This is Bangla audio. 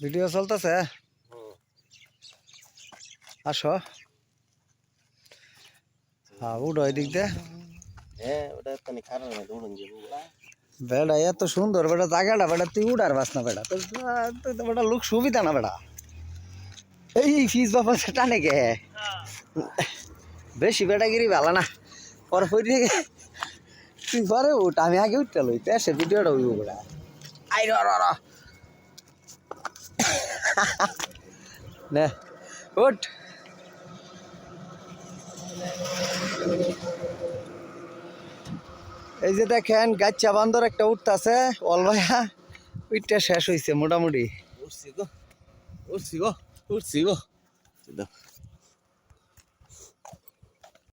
ভিডিও চলতেছে আসো হ্যাঁ উঠো এদিক দিয়ে বেড়া এত সুন্দর বেটা জায়গাটা বেটা তুই উড়ার বাস না বেটা তো বেটা লোক সুবিধা না বেটা এই ফিস বাবা টানে কে বেশি বেটাগিরি ভালো না পর তুই পরে উঠ আমি আগে উঠতে লই পেশে ভিডিওটা উঠবো বেটা আই র নে উঠ এই যে দেখেন গাচ্চা বান্দর একটা উঠতেছে অলভাইয়া উইটটা শেষ হয়েছে মোটামুটি উঠছি গো